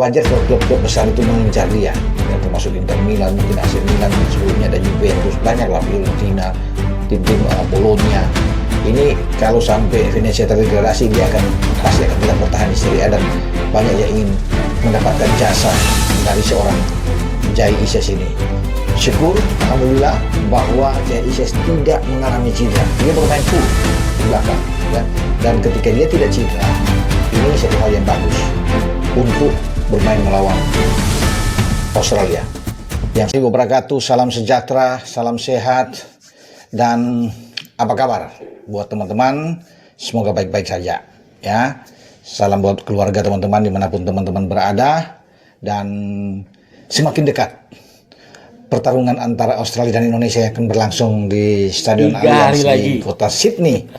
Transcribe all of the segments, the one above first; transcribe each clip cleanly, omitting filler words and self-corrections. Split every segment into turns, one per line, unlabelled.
Wajar kalau klub-klub besar itu mengincar dia, ya, termasuk Inter Milan, mungkin AC Milan, sebelumnya ada Juventus, banyak lah, Fiorentina, tim-tim Bologna. Ini kalau sampai Venezia terdegradasi, dia pasti akan tetap bertahan di Serie A, dan banyak yang ingin mendapatkan jasa dari seorang Jai Ises ini. Syukur, alhamdulillah, bahwa Jai Ises tidak mengalami cedera. Dia bermain full di belakang, ya. Dan ketika dia tidak cedera, ini satu hal yang bagus untuk bermain melawan Australia. Yang saya wabarakatuh, salam sejahtera, salam sehat, dan apa kabar buat teman-teman? Semoga baik-baik saja, ya. Salam buat keluarga teman-teman dimanapun teman-teman berada, dan semakin dekat pertarungan antara Australia dan Indonesia yang akan berlangsung di Stadion Allianz di kota Sydney,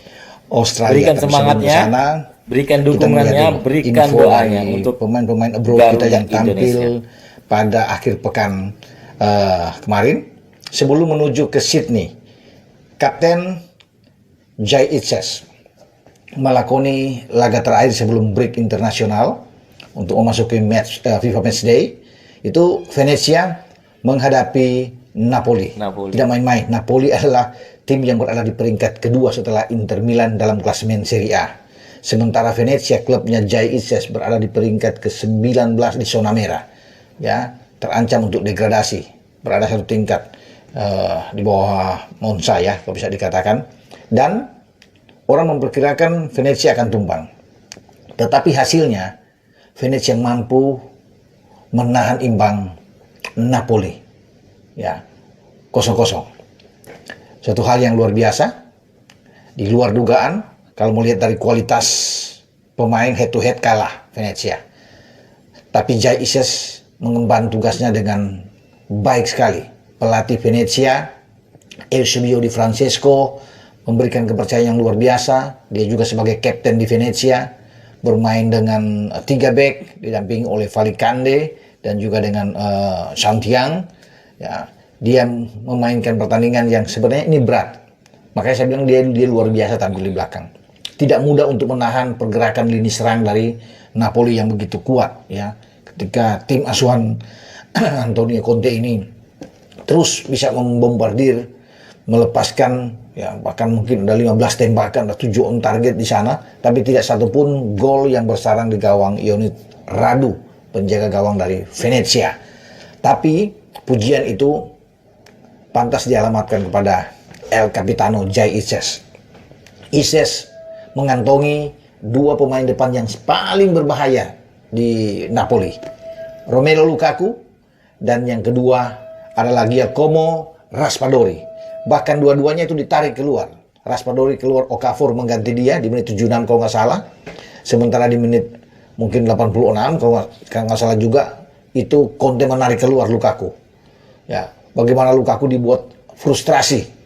Australia.
Berikan semangatnya,
sana,
berikan dukungannya, berikan doanya untuk
pemain-pemain abroad kita yang tampil pada akhir pekan kemarin. Sebelum menuju ke Sydney, Kapten Jai Ises melakoni laga terakhir sebelum break internasional untuk memasuki FIFA Matchday. Itu Venezia menghadapi Napoli. Tidak main-main. Napoli adalah tim yang berada di peringkat kedua setelah Inter Milan dalam klasemen Serie A. Sementara Venezia, klubnya Jai Ises, berada di peringkat ke-19 di zona merah, ya, terancam untuk degradasi, berada satu tingkat di bawah Monza, ya, kalau bisa dikatakan. Dan orang memperkirakan Venezia akan tumbang. Tetapi hasilnya Venezia mampu menahan imbang Napoli, ya, 0-0. Suatu hal yang luar biasa, di luar dugaan. Kalau melihat dari kualitas pemain, head to head kalah Venezia. Tapi Jai Ises mengemban tugasnya dengan baik sekali. Pelatih Venezia, Eusebio Di Francesco, memberikan kepercayaan yang luar biasa. Dia juga sebagai kapten di Venezia, bermain dengan 3 back, didampingi oleh Valicante dan juga dengan Santiang. Ya, dia memainkan pertandingan yang sebenarnya ini berat. Makanya saya bilang dia luar biasa tampil di belakang. Tidak mudah untuk menahan pergerakan lini serang dari Napoli yang begitu kuat, ya. Ketika tim asuhan Antonio Conte ini terus bisa membombardir, melepaskan, ya, bahkan mungkin ada 15 tembakan, ada 7 on target di sana, tapi tidak satupun gol yang bersarang di gawang Ionut Radu, penjaga gawang dari Venezia. Tapi pujian itu pantas dialamatkan kepada El Capitano Jai Ises. Ises mengantongi 2 pemain depan yang paling berbahaya di Napoli, Romelu Lukaku, dan yang kedua adalah Giacomo Raspadori. Bahkan dua-duanya itu ditarik keluar. Raspadori keluar, Okafor mengganti dia di menit 76 kalau nggak salah. Sementara di menit mungkin 86 kalau nggak salah juga, itu Conte menarik keluar Lukaku. Ya, bagaimana Lukaku dibuat frustrasi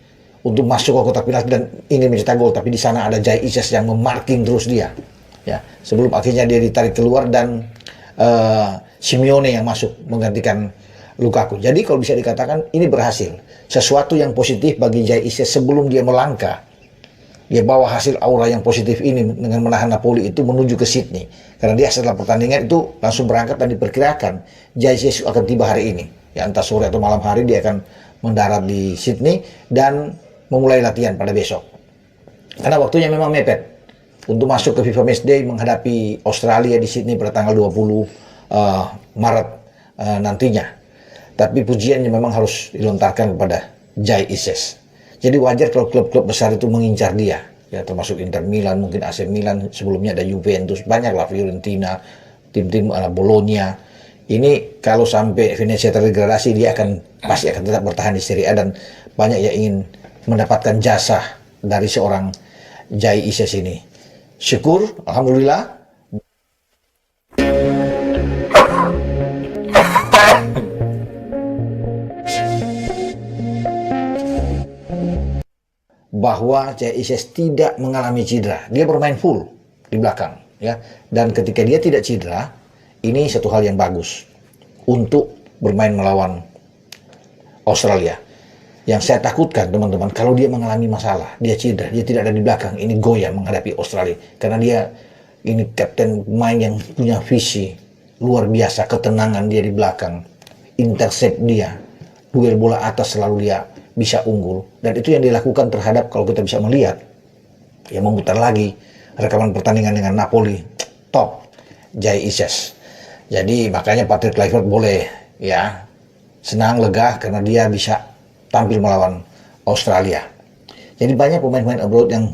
untuk masuk ke kotak penalti dan ingin mencetak gol, tapi di sana ada Jai Ises yang memarking terus dia, ya, sebelum akhirnya dia ditarik keluar dan Simeone yang masuk menggantikan Lukaku. Jadi kalau bisa dikatakan ini berhasil, sesuatu yang positif bagi Jai Ises sebelum dia melangkah. Dia bawa hasil aura yang positif ini dengan menahan Napoli itu menuju ke Sydney, karena dia setelah pertandingan itu langsung berangkat dan diperkirakan Jai Ises akan tiba hari ini, ya, entah sore atau malam hari dia akan mendarat di Sydney dan memulai latihan pada besok. Karena waktunya memang mepet untuk masuk ke FIFA Matchday menghadapi Australia di Sydney pada tanggal 20 Maret nantinya. Tapi pujiannya memang harus dilontarkan kepada Jai Ises. Jadi wajar kalau klub-klub besar itu mengincar dia, ya, termasuk Inter Milan, mungkin AC Milan, sebelumnya ada Juventus, banyak lah, Fiorentina, tim-tim Bologna. Ini kalau sampai Venezia terdegradasi, dia pasti akan tetap bertahan di Serie A, dan banyak yang ingin mendapatkan jasa dari seorang Jai Ises ini. Syukur, alhamdulillah, bahwa Jai Ises tidak mengalami cedera. Dia bermain full di belakang, ya. Dan ketika dia tidak cedera, ini satu hal yang bagus untuk bermain melawan Australia. Yang saya takutkan teman-teman, kalau dia mengalami masalah, dia cedera, dia tidak ada di belakang, ini goyah menghadapi Australia. Karena dia ini kapten pemain yang punya visi, luar biasa, ketenangan dia di belakang, intercept dia, duel bola atas selalu dia bisa unggul. Dan itu yang dilakukan terhadap, kalau kita bisa melihat, ya memutar lagi rekaman pertandingan dengan Napoli, top, Jay Ices. Jadi makanya Patrick Kluivert boleh ya senang, lega, karena dia bisa tampil melawan Australia. Jadi banyak pemain-pemain abroad yang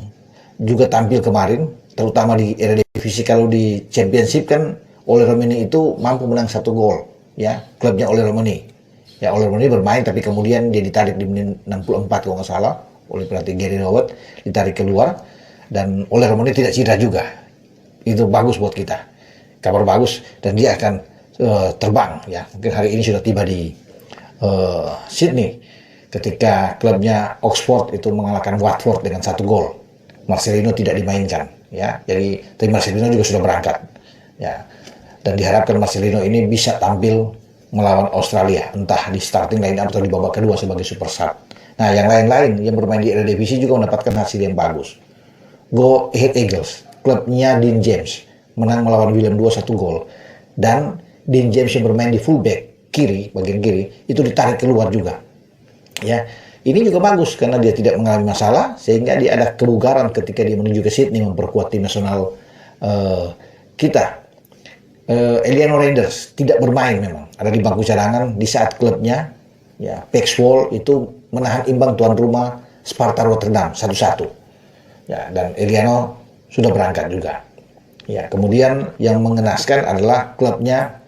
juga tampil kemarin, terutama di Eredivisie. Kalau di Championship kan Ole Romani itu mampu menang 1 gol, ya, klubnya Ole Romani. Ya, Ole Romani bermain tapi kemudian dia ditarik di menit 64 kalau nggak salah oleh pelatih Gary Rowett, ditarik keluar, dan Ole Romani tidak cedera juga. Itu bagus buat kita, kabar bagus, dan dia akan terbang ya. Mungkin hari ini sudah tiba di Sydney ketika klubnya Oxford itu mengalahkan Watford dengan 1 gol. Marcelino tidak dimainkan ya, jadi tapi Marcelino juga sudah berangkat ya, dan diharapkan Marcelino ini bisa tampil melawan Australia, entah di starting line up atau di babak kedua sebagai super sub. Nah, yang lain-lain yang bermain di Eredivisie juga mendapatkan hasil yang bagus. Go Ahead Eagles, klubnya Dean James, menang melawan Willem II 1 gol, dan Dean James yang bermain di fullback kiri, bagian kiri, itu ditarik keluar juga ya. Ini juga bagus karena dia tidak mengalami masalah, sehingga dia ada kebugaran ketika dia menuju ke Sydney memperkuat tim nasional kita. Eliano Reinders tidak bermain, memang ada di bangku cadangan di saat klubnya ya Paxwell itu menahan imbang tuan rumah Sparta Rotterdam 1-1 ya, dan Eliano sudah berangkat juga ya. Kemudian yang mengenaskan adalah klubnya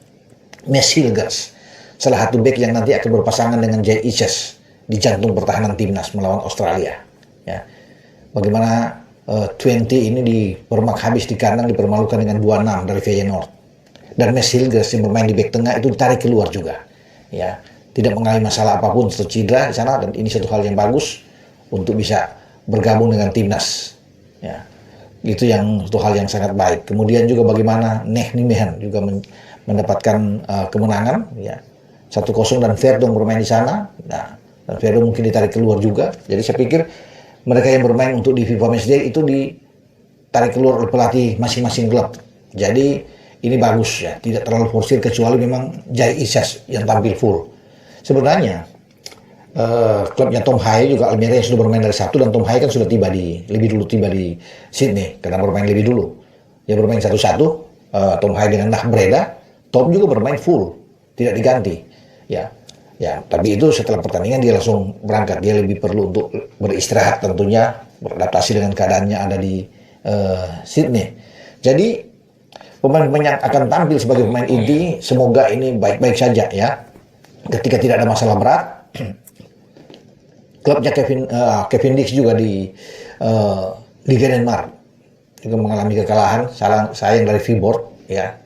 Mes Hilgers, salah satu bek yang nanti akan berpasangan dengan Jay Ices di jantung pertahanan timnas melawan Australia ya. Bagaimana 20 ini dipermak habis di kandang, dipermalukan dengan 2-6 dari Feyenoord, dan Mes Hilgers yang bermain di bek tengah itu ditarik keluar juga ya, tidak mengalami masalah apapun atau cedera di sana, dan ini satu hal yang bagus untuk bisa bergabung dengan timnas ya. Itu yang satu hal yang sangat baik. Kemudian juga bagaimana Neh Nijmegen juga mendapatkan kemenangan ya 1-0, dan Verdong bermain di sana. Nah, dan Verdong mungkin ditarik keluar juga. Jadi saya pikir mereka yang bermain untuk di FIFA Matchday itu ditarik keluar oleh pelatih masing-masing klub. Jadi ini bagus ya, tidak terlalu forsir, kecuali memang Jay Ices yang tampil full. Sebenarnya klubnya Tom Haye juga Almeria sudah bermain dari Sabtu, dan Tom Haye kan sudah lebih dulu tiba di Sydney karena bermain lebih dulu. Dia bermain 1-1, Tom Haye dengan Nah Breda. Tom juga bermain full, tidak diganti ya. Ya, tapi itu setelah pertandingan dia langsung berangkat. Dia lebih perlu untuk beristirahat tentunya, beradaptasi dengan keadaannya ada di Sydney. Jadi pemain-pemain yang akan tampil sebagai pemain inti semoga ini baik-baik saja ya. Ketika tidak ada masalah berat. Klubnya Kevin Dix juga di Liga Denmark juga mengalami kekalahan sayang dari Viborg ya.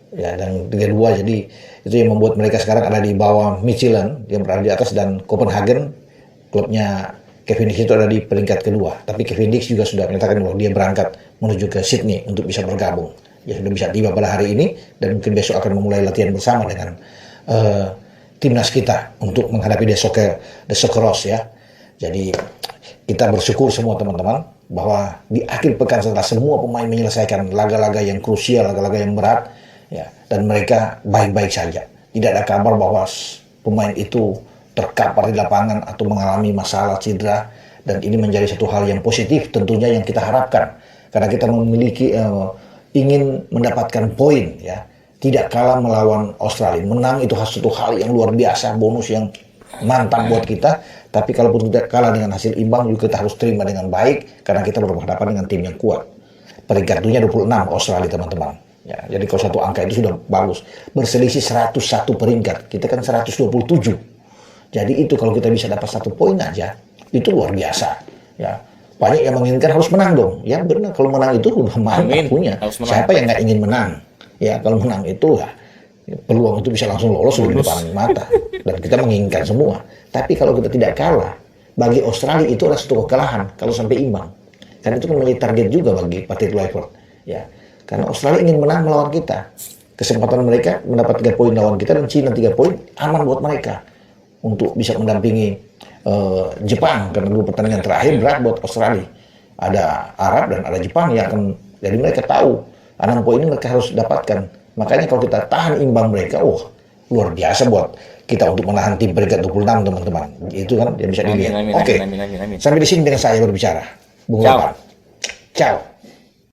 Ya, dan 3-2, jadi itu yang membuat mereka sekarang ada di bawah Michelin yang berada di atas, dan Copenhagen klubnya Kevin Dix itu ada di peringkat kedua. Tapi Kevin Dix juga sudah menyatakan bahwa dia berangkat menuju ke Sydney untuk bisa bergabung. Dia sudah bisa tiba pada hari ini, dan mungkin besok akan memulai latihan bersama dengan timnas kita untuk menghadapi The Socceroos ya. Jadi kita bersyukur semua teman-teman bahwa di akhir pekan setelah semua pemain menyelesaikan laga-laga yang krusial, laga-laga yang berat ya, dan mereka baik-baik saja. Tidak ada kabar bahwa pemain itu terkapar di lapangan atau mengalami masalah cedera, dan ini menjadi satu hal yang positif tentunya yang kita harapkan, karena kita memiliki ingin mendapatkan poin ya, tidak kalah melawan Australia. Menang itu satu hal yang luar biasa, bonus yang mantap buat kita. Tapi kalaupun tidak kalah dengan hasil imbang juga kita harus terima dengan baik, karena kita berhadapan dengan tim yang kuat. Peringkatnya 26 Australia teman-teman. Ya, jadi kalau satu angka itu sudah bagus. Berselisih 101 peringkat. Kita kan 127. Jadi itu kalau kita bisa dapat 1 poin aja, itu luar biasa. Ya, banyak yang menginginkan harus menang dong. Ya benar, kalau menang itu udah mantap punya. Siapa yang nggak ingin menang? Ya kalau menang itu ya, peluang itu bisa langsung lolos di depan mata. Dan kita menginginkan semua. Tapi kalau kita tidak kalah, bagi Australia itu adalah satu kekalahan kalau sampai imbang. Karena itu kan menjadi target juga bagi Patrick Kluivert. Ya, karena Australia ingin menang melawan kita. Kesempatan mereka mendapat 3 poin lawan kita, dan Cina 3 poin aman buat mereka untuk bisa mendampingi Jepang, karena 2 pertandingan terakhir berat buat Australia. Ada Arab dan ada Jepang yang akan, jadi mereka tahu 6 poin ini mereka harus dapatkan Makanya kalau kita tahan imbang mereka, luar biasa buat kita untuk menahan tim peringkat 26, teman-teman. Itu kan yang bisa dilihat. Oke, sampai di sini dengan saya berbicara. Bung
Ciao.
Lapan. Ciao.